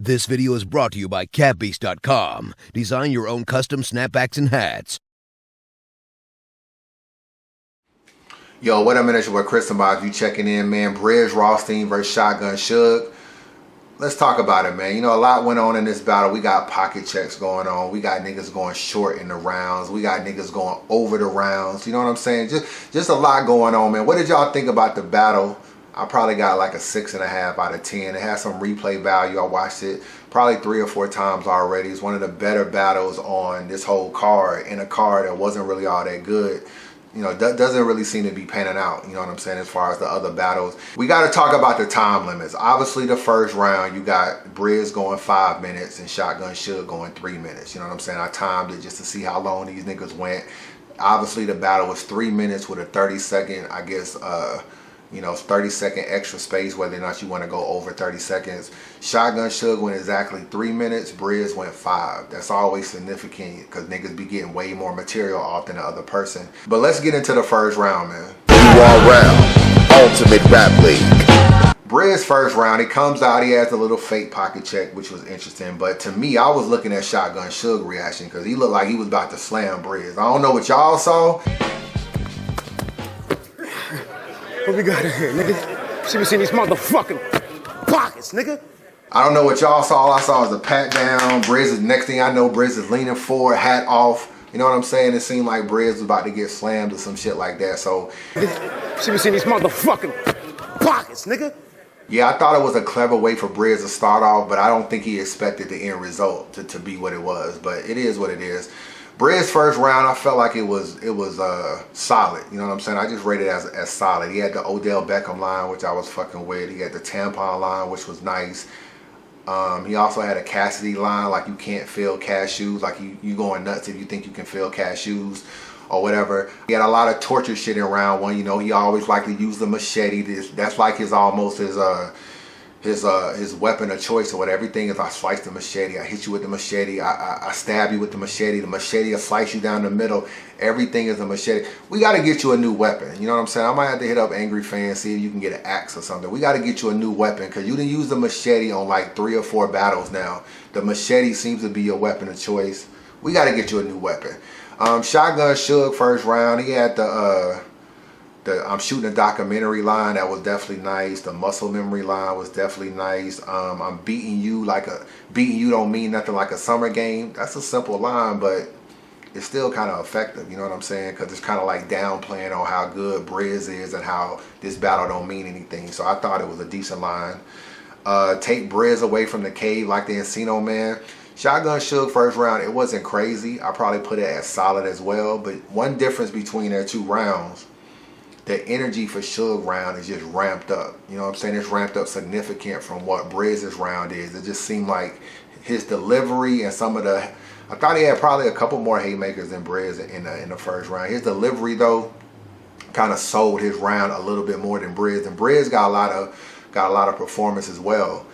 This video is brought to you by catbeast.com. Design your own custom snapbacks and hats. Yo, what up, man? It's your boy Chris about you checking in, man. Brizz Rawsteen versus Shotgun Suge. Let's talk about it, man. You know, a lot went on in this battle. We got pocket checks going on. We got niggas going short in the rounds. We got niggas going over the rounds. You know what I'm saying? Just a lot going on, man. What did y'all think about the battle? I probably got like a 6.5 out of 10. It has some replay value. I watched it probably 3 or 4 times already. It's one of the better battles on this whole card, in a card that wasn't really all that good. You know, doesn't really seem to be panning out, you know what I'm saying, as far as the other battles. We got to talk about the time limits. Obviously, the first round, you got Brizz going 5 minutes and Shotgun Suge going 3 minutes. You know what I'm saying? I timed it just to see how long these niggas went. Obviously, the battle was 3 minutes with a 30-second, I guess, you know, 30-second extra space, whether or not you want to go over 30 seconds. Shotgun Suge went exactly 3 minutes. Brizz went 5. That's always significant because niggas be getting way more material off than the other person. But let's get into the first round, man. Round, Ultimate Rap League. Brizz first round, he comes out, he has a little fake pocket check, which was interesting. But to me, I was looking at Shotgun Suge reaction because he looked like he was about to slam Brizz. I don't know what y'all saw. What we got in here, nigga? She was in these motherfucking pockets, nigga. I don't know what y'all saw. All I saw was a pat down. Brizz is, next thing I know, Brizz is leaning forward, hat off. You know what I'm saying? It seemed like Brizz was about to get slammed or some shit like that. So she was in these motherfucking pockets, nigga. Yeah, I thought it was a clever way for Brizz to start off, but I don't think he expected the end result to be what it was. But it is what it is. Brizz first round, I felt like it was solid. You know what I'm saying? I just rated it as solid. He had the Odell Beckham line, which I was fucking with. He had the tampon line, which was nice. He also had a Cassidy line, like you can't feel cashews, like you going nuts if you think you can feel cashews or whatever. He had a lot of torture shit in round one. You know, he always liked to use the machete. That's like his weapon of choice or whatever. Everything is I slice the machete, I hit you with the machete, I stab you with the machete will slice you down the middle. Everything is a machete. We got to get you a new weapon. You know what I'm saying? I might have to hit up Angry Fans, see if you can get an axe or something. We got to get you a new weapon because you didn't use the machete on like 3 or 4 battles now. The machete seems to be your weapon of choice. We got to get you a new weapon. Shotgun Suge first round, he had the I'm shooting a documentary line that was definitely nice. The muscle memory line was definitely nice. I'm beating you don't mean nothing like a summer game. That's a simple line, but it's still kind of effective. You know what I'm saying? Because it's kind of like downplaying on how good Brizz is and how this battle don't mean anything. So I thought it was a decent line. Take Brizz away from the cave like the Encino Man. Shotgun Suge first round, it wasn't crazy. I probably put it as solid as well. But one difference between their 2 rounds, the energy for Suge round is just ramped up. You know what I'm saying? It's ramped up significant from what Brizz's round is. It just seemed like his delivery and some of the... I thought he had probably a couple more haymakers than Brizz in the first round. His delivery, though, kind of sold his round a little bit more than Brizz. And Brizz got a lot of performance as well.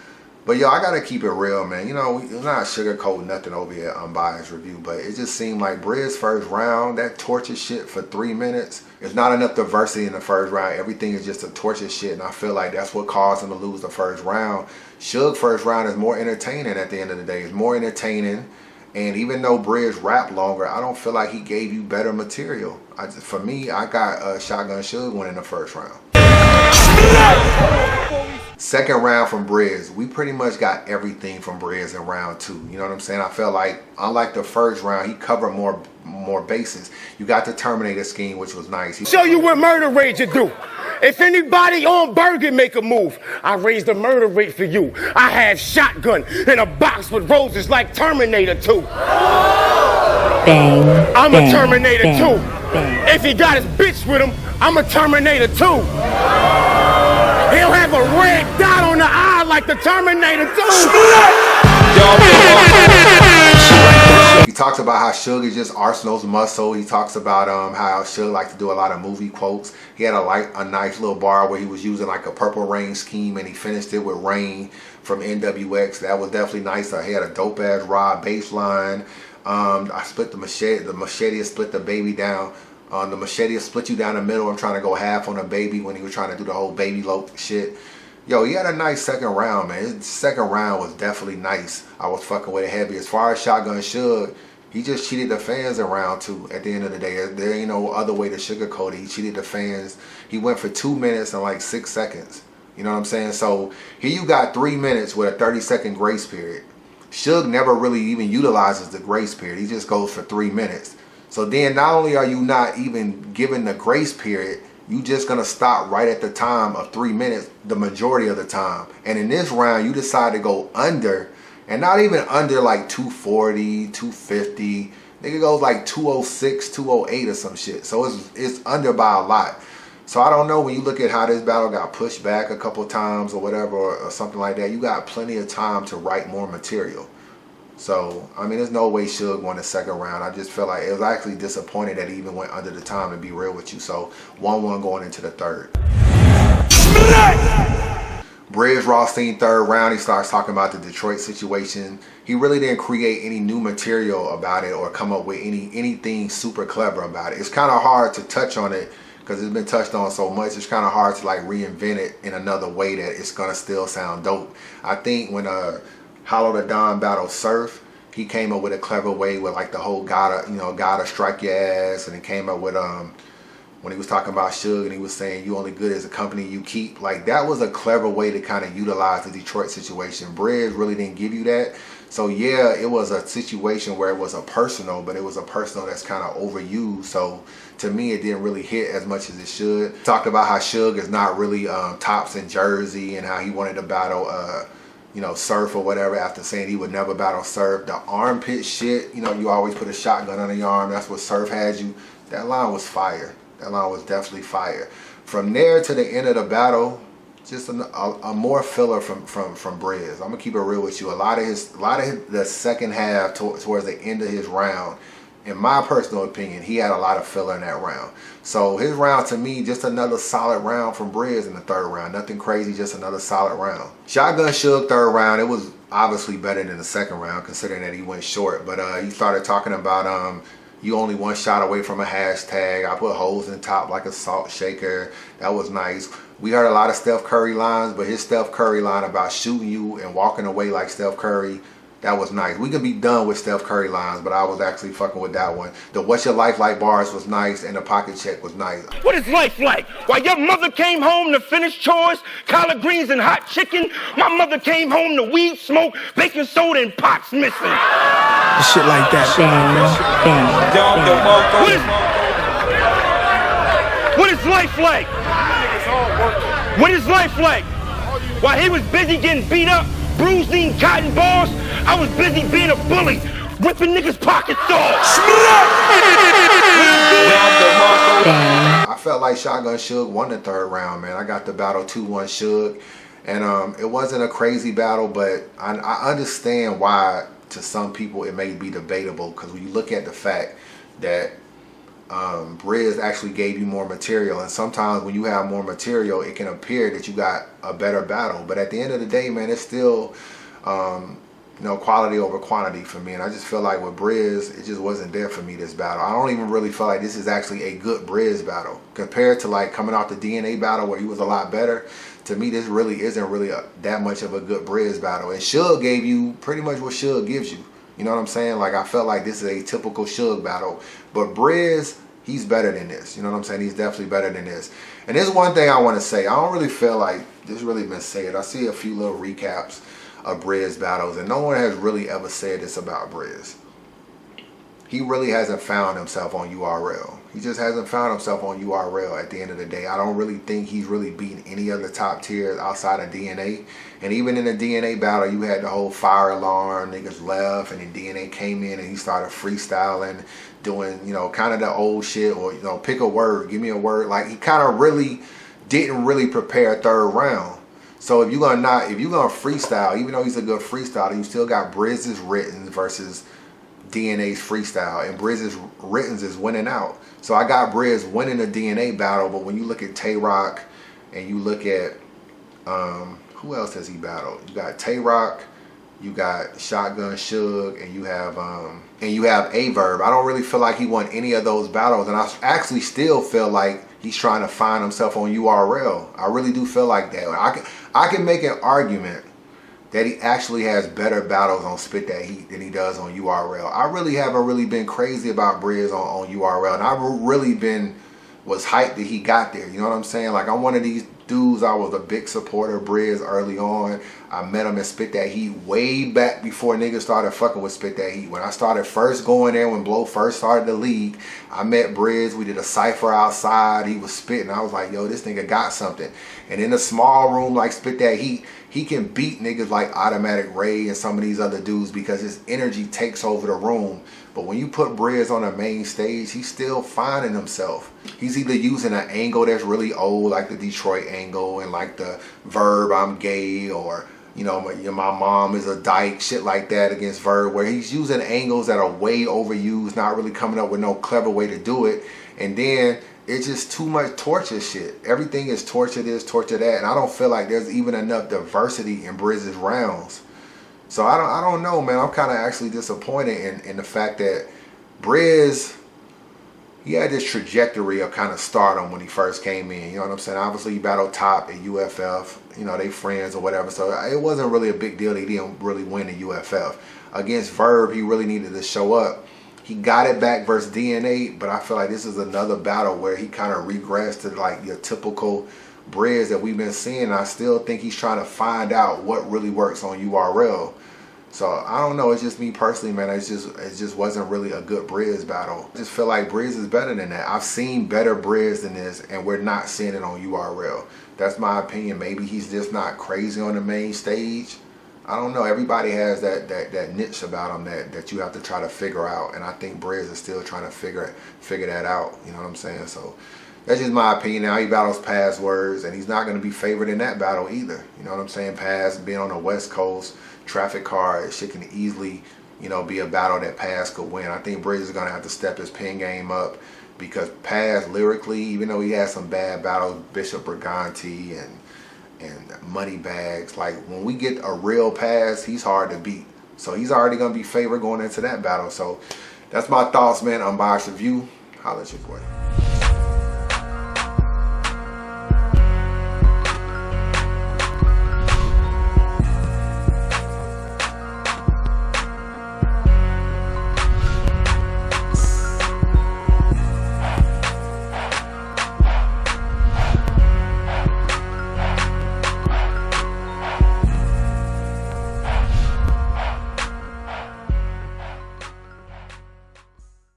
But yo, I gotta keep it real, man. You know, we're not sugarcoating nothing over here at UnbiasReview, but it just seemed like Brizz first round, that torture shit for 3 minutes, there's not enough diversity in the first round. Everything is just a torture shit, and I feel like that's what caused him to lose the first round. Suge first round is more entertaining at the end of the day. It's more entertaining, and even though Brizz rapped longer, I don't feel like he gave you better material. For me, I got Shotgun Suge winning the first round. Second round from Brizz, we pretty much got everything from Brizz in round 2. You know what I'm saying? I felt like, unlike the first round, he covered more bases. You got the Terminator scheme, which was nice. Show you what murder rage you do. If anybody on Bergen make a move, I raise the murder rate for you. I have shotgun in a box with roses like Terminator 2. Bang, I'm bang, a Terminator bang, 2. Bang. If he got his bitch with him, I'm a Terminator 2. He'll have a red dot on the eye like the Terminator 2. He talks about how Suge is just Arsenal's muscle. He talks about how Suge likes to do a lot of movie quotes. He had a nice little bar where he was using like a Purple Rain scheme, and he finished it with Rain from NWX. That was definitely nice. He had a dope ass rod bass line. I split the machete. The machete split the baby down. The machete split you down the middle. I'm trying to go half on a baby when he was trying to do the whole baby lope shit. Yo, he had a nice second round, man. His second round was definitely nice. I was fucking with it heavy. As far as Shotgun Suge, he just cheated the fans in round 2 at the end of the day. There ain't no other way to sugarcoat it. He cheated the fans. He went for 2 minutes and like 6 seconds. You know what I'm saying? So here you got 3 minutes with a 30-second grace period. Suge never really even utilizes the grace period. He just goes for 3 minutes. So then not only are you not even given the grace period, you just gonna stop right at the time of 3 minutes the majority of the time. And in this round, you decide to go under, and not even under like 240, 250. Nigga goes like 206, 208 or some shit. So it's under by a lot. So I don't know, when you look at how this battle got pushed back a couple times or whatever, or something like that, you got plenty of time to write more material. So, I mean, there's no way Suge won the second round. I just feel like it was actually disappointed that he even went under the time, to be real with you. So, 1-1 going into the third. Brizz Rawsteen, third round, he starts talking about the Detroit situation. He really didn't create any new material about it or come up with anything super clever about it. It's kind of hard to touch on it because it's been touched on so much. It's kind of hard to like reinvent it in another way that it's gonna still sound dope. I think when Hollow the Don battle Surf, he came up with a clever way with like the whole gotta strike your ass, and he came up with when he was talking about Suge and he was saying you only good as a company you keep. Like, that was a clever way to kind of utilize the Detroit situation. Brizz really didn't give you that. So yeah, it was a situation where it was a personal, but it was a personal that's kind of overused. So to me, it didn't really hit as much as it should. Talked about how Suge is not really tops in Jersey, and how he wanted to battle Surf or whatever after saying he would never battle Surf. The armpit shit, you always put a shotgun under your arm. That's what Surf had you. That line was fire. That line was definitely fire. From there to the end of the battle, just a more filler from Brizz. I'm gonna keep it real with you. A lot of the second half towards the end of his round, in my personal opinion, he had a lot of filler in that round. So his round, to me, just another solid round from Brizz in the third round. Nothing crazy, just another solid round. Shotgun Suge third round, it was obviously better than the second round, considering that he went short. But he started talking about you only one shot away from a hashtag. I put holes in top like a salt shaker. That was nice. We heard a lot of Steph Curry lines, but his Steph Curry line about shooting you and walking away like Steph Curry, that was nice. We can be done with Steph Curry lines, but I was actually fucking with that one. The What's Your Life Like bars was nice, and the pocket check was nice. What is life like? While your mother came home to finish chores, collard greens and hot chicken, my mother came home to weed smoke, baking soda and pots missing. Shit like that. What is life like? What is life like? While he was busy getting beat up, bruised, eating cotton balls, I was busy being a bully, ripping niggas' pockets off. I felt like Shotgun Suge won the third round, man. I got the battle 2-1 Suge, and it wasn't a crazy battle, but I understand why to some people it may be debatable, because when you look at the fact that Brizz actually gave you more material, and sometimes when you have more material, it can appear that you got a better battle. But at the end of the day, man, it's still quality over quantity for me. And I just feel like with Brizz, it just wasn't there for me, this battle. I don't even really feel like this is actually a good Brizz battle compared to like coming off the DNA battle where he was a lot better. To me, this really isn't really that much of a good Brizz battle. And Suge gave you pretty much what Suge gives you. You know what I'm saying? Like, I felt like this is a typical Suge battle. But Brizz, he's better than this. You know what I'm saying? He's definitely better than this. And there's one thing I want to say. I don't really feel like this really been said. I see a few little recaps of Brizz battles, and no one has really ever said this about Brizz. He really hasn't found himself on URL. He just hasn't found himself on URL at the end of the day. I don't really think he's really beaten any other top tiers outside of DNA. And even in the DNA battle, you had the whole fire alarm, niggas left, and then DNA came in and he started freestyling, doing, kind of the old shit, or, pick a word, give me a word. Like, he kind of really didn't really prepare a third round. So if you're gonna freestyle, even though he's a good freestyler, you still got Brizz's written versus DNA's freestyle, and Brizz's writtens is winning out. So I got Brizz winning the DNA battle, but when you look at Tay-Rock and you look at who else has he battled? You got Tay-Rock, you got Shotgun Suge, and you have Averb. I don't really feel like he won any of those battles, and I actually still feel like he's trying to find himself on URL. I really do feel like that. I can make an argument that he actually has better battles on Spit That Heat than he does on URL. I really haven't really been crazy about Brizz on URL, and I've really was hyped that he got there. You know what I'm saying? Like, I'm one of these dudes. I was a big supporter of Brizz early on. I met him at Spit That Heat way back before niggas started fucking with Spit That Heat. When I started first going there, when Blow first started the league, I met Brizz. We did a cypher outside. He was spitting. I was like, yo, this nigga got something. And in a small room like Spit That Heat, he can beat niggas like Automatic Ray and some of these other dudes because his energy takes over the room. But when you put Brizz on the main stage, he's still finding himself. He's either using an angle that's really old, like the Detroit angle, and like the Verb, I'm gay, or, you know, my mom is a dyke, shit like that against Verb, where he's using angles that are way overused, not really coming up with no clever way to do it. And then it's just too much torture shit. Everything is torture this, torture that, and I don't feel like there's even enough diversity in Brizz's rounds. So I don't know, man. I'm kind of actually disappointed in the fact that Brizz, he had this trajectory of kind of stardom when he first came in. You know what I'm saying? Obviously, he battled Top at UFF. You know, they friends or whatever. So it wasn't really a big deal that he didn't really win at UFF. Against Verb, he really needed to show up. He got it back versus DNA, but I feel like this is another battle where he kind of regressed to like your typical Brizz that we've been seeing. I still think he's trying to find out what really works on URL. So I don't know. It's just me personally, man. It just wasn't really a good Brizz battle. I just feel like Brizz is better than that. I've seen better Brizz than this, and we're not seeing it on URL. That's my opinion. Maybe he's just not crazy on the main stage. I don't know. Everybody has that niche about him that you have to try to figure out, and I think Brizz is still trying to figure that out. You know what I'm saying? So that's just my opinion. Now he battles Passwords, and he's not going to be favored in that battle either. You know what I'm saying? Pass being on the West Coast, traffic car, shit can easily, you know, be a battle that Pass could win. I think Brizz is going to have to step his pen game up because Pass lyrically, even though he has some bad battles, Bishop Briganti and Money Bags, like when we get a real Pass, he's hard to beat. So he's already going to be favored going into that battle. So that's my thoughts, man. Unbiased Review. Holla at your boy.